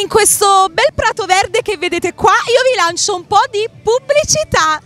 in questo bel prato verde che vedete qua io vi lancio un po' di pubblicità.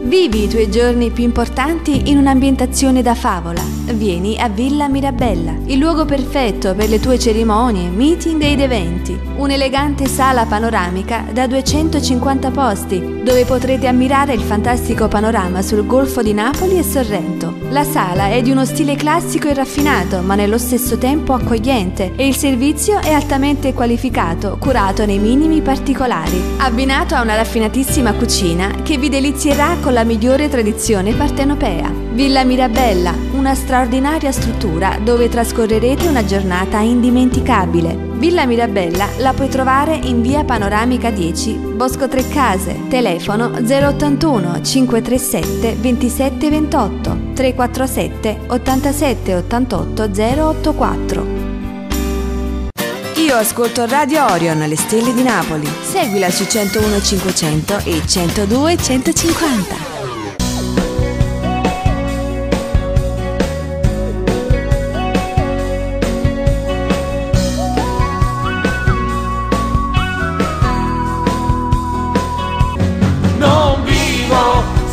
Vivi i tuoi giorni più importanti in un'ambientazione da favola. Vieni a Villa Mirabella, il luogo perfetto per le tue cerimonie, meeting ed eventi. Un'elegante sala panoramica da 250 posti, dove potrete ammirare il fantastico panorama sul Golfo di Napoli e Sorrento. La sala è di uno stile classico e raffinato, ma nello stesso tempo accogliente, e il servizio è altamente qualificato, curato nei minimi particolari, abbinato a una raffinatissima cucina che vi delizierà con la migliore tradizione partenopea. Villa Mirabella, una straordinaria struttura dove trascorrerete una giornata indimenticabile. Villa Mirabella la puoi trovare in via Panoramica 10, Bosco Trecase, telefono 081 537 2728 347 87 88 084. Io ascolto Radio Orion, le stelle di Napoli. Seguila su 101 500 e 102 150.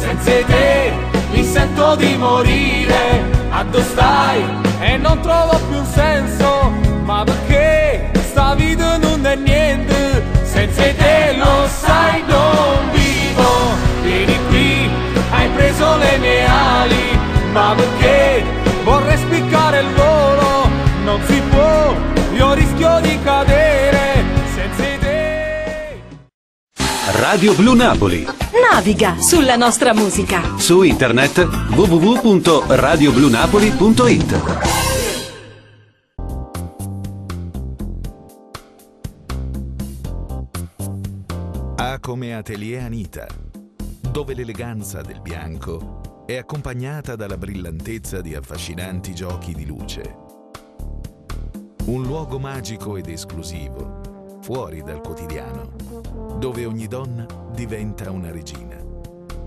Senza te mi sento di morire, addo stai e non trovo più senso, ma perché sta vita non è niente, senza te lo sai non vivo, vieni qui, hai preso le mie ali, ma perché vorrei spiccare il volo, non si può, io rischio di cadere, senza te. Radio Blu Napoli. Naviga sulla nostra musica. Su internet www.radioblunapoli.it. A come Atelier Anita, dove l'eleganza del bianco è accompagnata dalla brillantezza di affascinanti giochi di luce. Un luogo magico ed esclusivo, fuori dal quotidiano, dove ogni donna diventa una regina,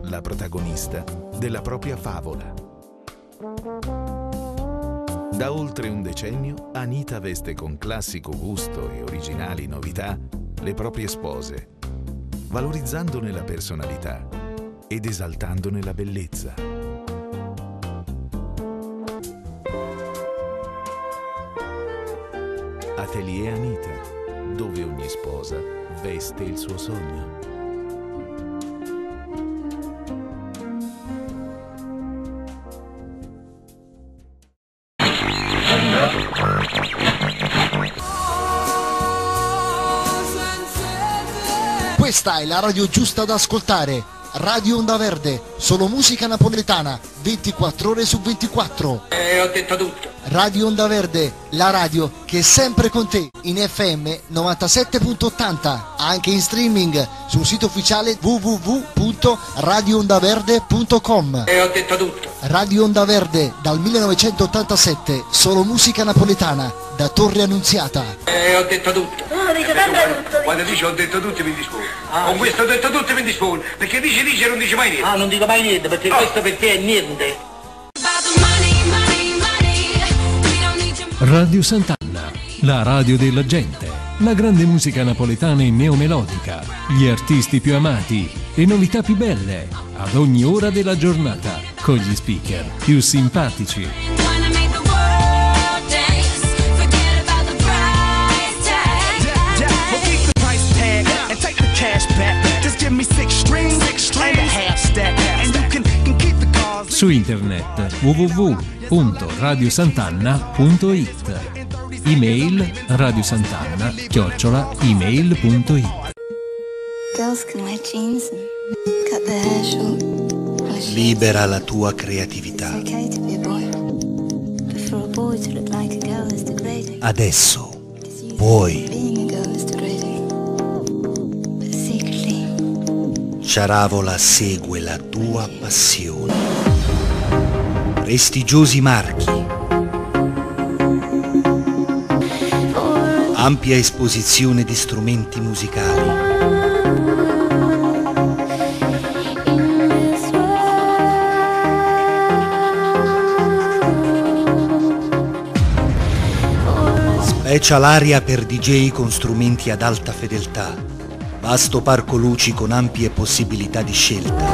la protagonista della propria favola. Da oltre un decennio, Anita veste con classico gusto e originali novità le proprie spose, valorizzandone la personalità ed esaltandone la bellezza. Atelier Anita, dove ogni sposa veste il suo sogno. Questa è la radio giusta da ascoltare. Radio Onda Verde, solo musica napoletana, 24 ore su 24. Ho detto tutto. Radio Onda Verde, la radio che è sempre con te, in FM 97.80, anche in streaming sul sito ufficiale www.radioondaverde.com. Ho detto tutto. Radio Onda Verde, dal 1987, solo musica napoletana, da Torre Annunziata. Ho detto tutto. Quando dice ho detto tutto mi dispone. Con questo ho detto tutto mi dispone. Perché dice e non dice mai niente. Non dico mai niente, perché questo per te è niente. Radio Sant'Anna, la radio della gente. La grande musica napoletana e neomelodica, gli artisti più amati e novità più belle, ad ogni ora della giornata, con gli speaker più simpatici. Su internet www.radiosantanna.it. Email radiosantanna@email.it. Libera la tua creatività. Adesso puoi. Sciaravola segue la tua passione. Prestigiosi marchi. Ampia esposizione di strumenti musicali. Special area per DJ con strumenti ad alta fedeltà. Vasto parco luci con ampie possibilità di scelta.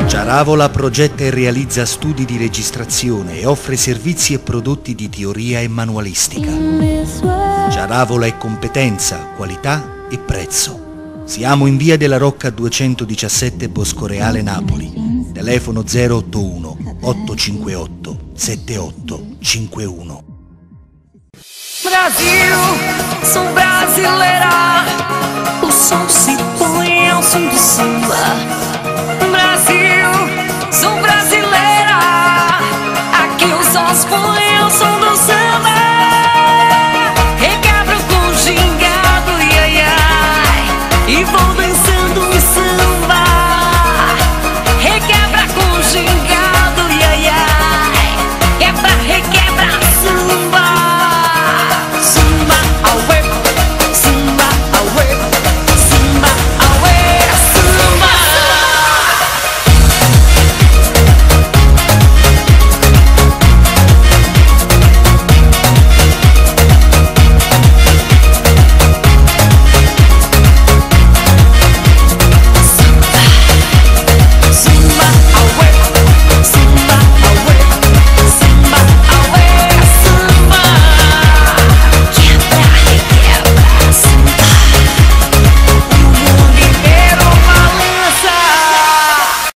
Giaravola progetta e realizza studi di registrazione e offre servizi e prodotti di teoria e manualistica. Giaravola è competenza, qualità e prezzo. Siamo in via della Rocca 217 Boscoreale, Napoli. Telefono 081 858 7851. Brasil, sou brasileira. O som se põe ao som do samba. Brasil.